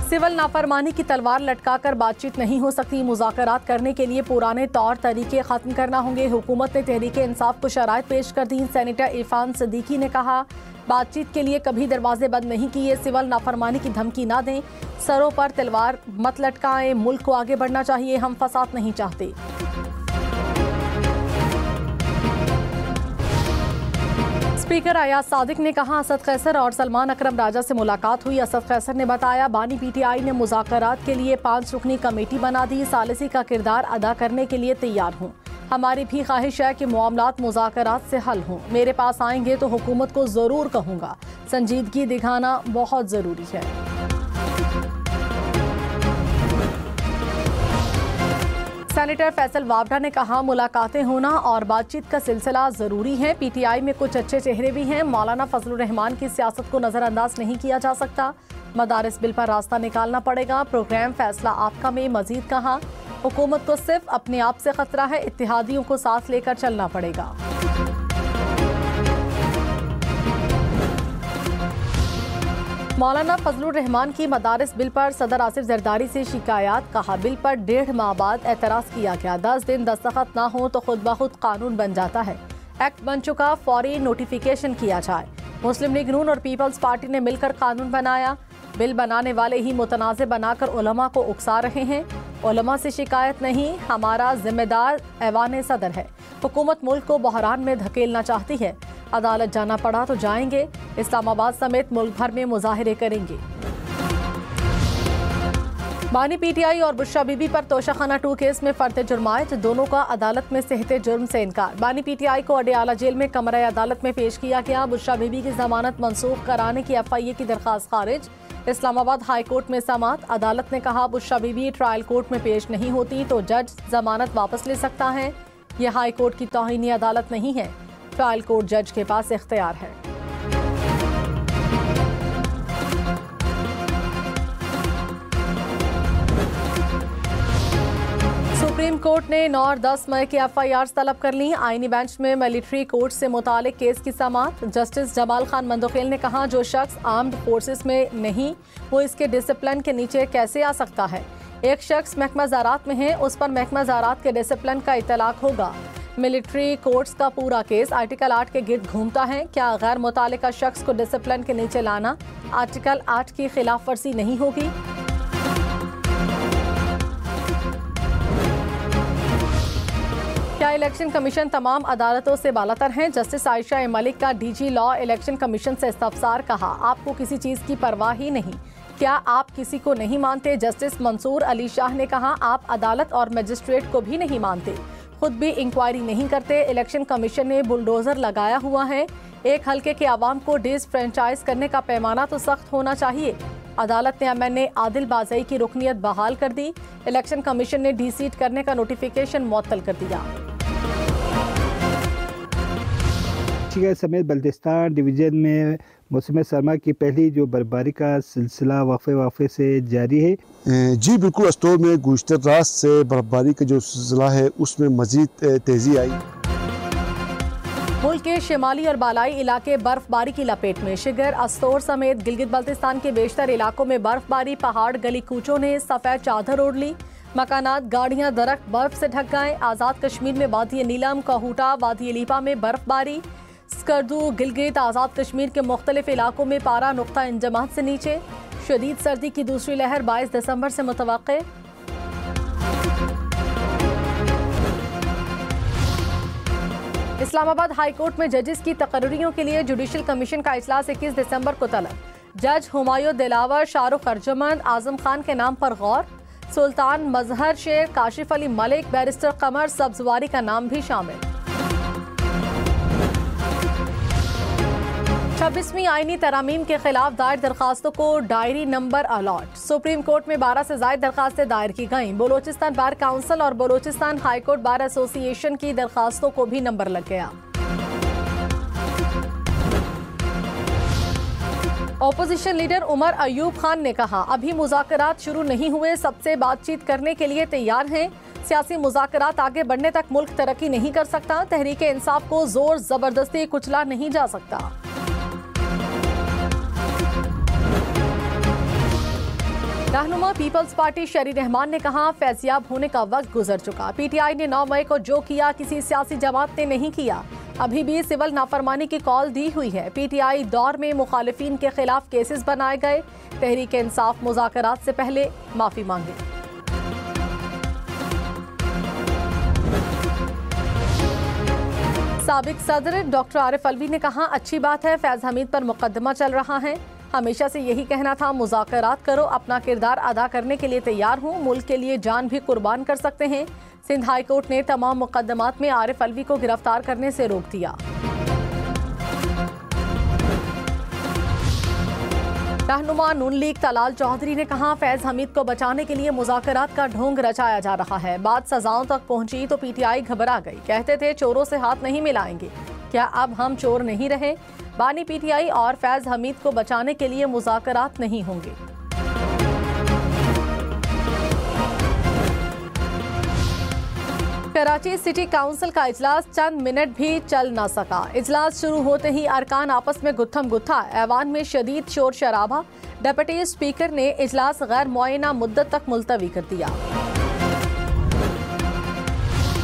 Civil नाफरमानी की तलवार लटकाकर बातचीत नहीं हो सकती। मुज़ाकरात करने के लिए पुराने तौर तरीके खत्म करना होंगे। हुकूमत ने तहरीके इंसाफ को शराइत पेश कर दी। सेनेटर इरफान सिद्दीकी ने कहा, बातचीत के लिए कभी दरवाजे बंद नहीं किए। सिविल नाफरमानी की धमकी ना दें, सरों पर तलवार मत लटकाएं। मुल्क को आगे बढ़ना चाहिए, हम फसाद नहीं चाहते। स्पीकर अयाज सादिक ने कहा, असद कैसर और सलमान अकरम राजा से मुलाकात हुई। असद कैसर ने बताया, बानी पीटीआई ने मुज़ाकरात के लिए 5 रुकनी कमेटी बना दी। सालिसी का किरदार अदा करने के लिए तैयार हूँ। हमारी भी ख्वाहिश है कि मामलात मुज़ाकरात से हल हों। मेरे पास आएंगे तो हुकूमत को ज़रूर कहूँगा, संजीदगी दिखाना बहुत ज़रूरी है। सेनेटर फैसल वावडा ने कहा, मुलाकातें होना और बातचीत का सिलसिला ज़रूरी है। पीटीआई में कुछ अच्छे चेहरे भी हैं। मौलाना फजलुर रहमान की सियासत को नज़रअंदाज नहीं किया जा सकता। मदारिस बिल पर रास्ता निकालना पड़ेगा। प्रोग्राम फैसला आपका में मजीद कहा, हुकूमत को सिर्फ अपने आप से खतरा है, इत्तेहादियों को साथ लेकर चलना पड़ेगा। मौलाना फजलुर रहमान की मदारिस बिल पर सदर आसिफ जरदारी से शिकायत। कहा, बिल पर 1.5 माह बाद एतराज़ किया गया। 10 दिन दस्तखत ना हो तो खुद ब खुद कानून बन जाता है। एक्ट बन चुका, फौरी नोटिफिकेशन किया जाए। मुस्लिम लीग नून और पीपल्स पार्टी ने मिलकर कानून बनाया। बिल बनाने वाले ही मुतनाज़ बनाकर उलमा को उकसा रहे हैं। उलमा से शिकायत नहीं, हमारा जिम्मेदार ऐवान सदर है। हुकूमत मुल्क को बहरान में धकेलना चाहती है। अदालत जाना पड़ा तो जाएंगे। इस्लामाबाद समेत मुल्क भर में मुजाहिरे करेंगे। बानी पीटीआई और बुशरा बीबी पर तोशाखाना 2 केस में फर्द जुर्मायत। दोनों का अदालत में सेहते जुर्म से इनकार। बानी पीटीआई को अडियाला जेल में कमरा अदालत में पेश किया गया। बुशरा बीबी की जमानत मनसूख कराने की FIA की दरखास्त खारिज। इस्लामाबाद हाई कोर्ट में समाअत। अदालत ने कहा, बुशरा बीबी ट्रायल कोर्ट में पेश नहीं होती तो जज जमानत वापस ले सकता है। यह हाई कोर्ट की तौहीनी अदालत नहीं है। ट्रायल कोर्ट जज के पास इख्तियार है। सुप्रीम कोर्ट ने 9 और 10 मई की FIRs तलब कर ली। आईनी बेंच में मिलिट्री कोर्ट से मुतालिक केस की समाअत। जस्टिस जमाल खान मंदोखेल ने कहा, जो शख्स आर्म्ड फोर्सेस में नहीं, वो इसके डिसिप्लिन के नीचे कैसे आ सकता है। एक शख्स महकमा ज़राअत में है, उस पर महकमा ज़राअत के डिसिप्लिन का इतलाक होगा। मिलिट्री कोर्ट्स का पूरा केस आर्टिकल 8 के गिर्द घूमता है। क्या गैर मुतालिका शख्स को डिसिप्लिन के नीचे लाना आर्टिकल 8 की खिलाफ वर्जी नहीं होगी? क्या इलेक्शन कमीशन तमाम अदालतों से बालातर है? जस्टिस आयशा मलिक का DG लॉ इलेक्शन कमीशन से इस्तफसार। कहा, आपको किसी चीज़ की परवाह ही नहीं। क्या आप किसी को नहीं मानते? जस्टिस मंसूर अली शाह ने कहा, आप अदालत और मजिस्ट्रेट को भी नहीं मानते, खुद भी इंक्वायरी नहीं करते। इलेक्शन कमीशन ने बुलडोजर लगाया हुआ है। एक हल्के के आवाम को डिसफ्रेंचाइज करने का पैमाना तो सख्त होना चाहिए। अदालत ने MNA आदिल बाज़ई की रुकनियत बहाल कर दी। इलेक्शन कमीशन ने डीसीट करने का नोटिफिकेशन मुअत्तल कर दिया। समेत बल्तिस्तान डिवीज़न में मौसम सरमा की पहली जो बर्फबारी का सिलसिला वफ़े से जारी है। जी बिल्कुल, अस्टोर में गुज़िश्ता रात से बर्फबारी का जो सिलसिला है उसमें मज़ीद तेज़ी आई। मुल्क के शिमाली और बालाई इलाके बर्फबारी की लपेट में। शिगर, अस्तोर समेत गिलगित बल्तिस्तान के बेशतर इलाकों में बर्फबारी। पहाड़ गली कूचों ने सफ़ेद चादर ओढ़ ली। मकानात, गाड़ियाँ, दरख्त बर्फ से ढक गए। आज़ाद कश्मीर में वादी नीलम, कहूटा, वादी लीपा में बर्फबारी। स्कर्दू, गिलगित, आज़ाद कश्मीर के मुख्तलिफ इलाकों में पारा नुक्ता इंजमात से नीचे। शदीद सर्दी की दूसरी लहर 22 दिसंबर से मुतवक्के। इस्लामाबाद हाई कोर्ट में जजेस की तकर्रियों के लिए जुडिशल कमीशन का इजलास 21 दिसंबर को तलब। जज हुमायूं दिलावर, शाहरुख अर्जुमंद, आजम खान के नाम पर गौर। सुल्तान मजहर शेर, काशिफ अली मलिक, बैरिस्टर कमर सब्जवारी का नाम भी शामिल। 26वीं आईनी तरामीम के खिलाफ दायर दरखास्तों को diary number allot. Supreme court में 12 से ज्यादा दरखास्तें दायर की गईं। बलोचिस्तान बार काउंसिल और Balochistan high court bar association की दरखास्तों को भी नंबर लग गया। ऑपोजिशन लीडर उमर अयूब खान ने कहा, अभी मुज़ाकरात शुरू नहीं हुए, सबसे बातचीत करने के लिए तैयार हैं। सियासी मुज़ाकरात आगे बढ़ने तक मुल्क तरक्की नहीं कर सकता। तहरीके इंसाफ को जोर जबरदस्ती कुचला नहीं जा सकता। रहनुमा पीपल्स पार्टी शरी रहमान ने कहा, फैजियाब होने का वक्त गुजर चुका। पीटीआई ने 9 मई को जो किया किसी सियासी जमात ने नहीं किया। अभी भी सिविल नाफरमानी की कॉल दी हुई है। पीटीआई दौर में मुखालिफिन के खिलाफ केसेस बनाए गए। तहरीक इंसाफ मुज़ाकरात से पहले माफी मांगी। साबिक सदर डॉक्टर आरिफ अलवी ने कहा, अच्छी बात है फैज हमीद पर मुकदमा चल रहा है। हमेशा से यही कहना था, मुज़ाकरात करो, अपना किरदार अदा करने के लिए तैयार हूँ। मुल्क के लिए जान भी कुर्बान कर सकते हैं। सिंध हाई कोर्ट ने तमाम मुकदमात में आरिफ अलवी को गिरफ्तार करने से रोक दिया। रहनुमा नून लीग तलाल चौधरी ने कहा, फैज हमीद को बचाने के लिए मुज़ाकरात का ढोंग रचाया जा रहा है। बात सजाओं तक पहुंची तो पीटीआई घबरा गई। कहते थे चोरों से हाथ नहीं मिलाएंगे। क्या अब हम चोर नहीं रहे? बानी पीटीआई और फैज हमीद को बचाने के लिए मुज़ाकरात नहीं होंगे। कराची सिटी काउंसिल का इजलास चंद मिनट भी चल न सका। इजलास शुरू होते ही अरकान आपस में गुत्थम गुत्था। ऐवान में शदीद शोर शराबा। डिप्टी स्पीकर ने इजलास गैर मुअय्यना मुद्दत तक मुलतवी कर दिया।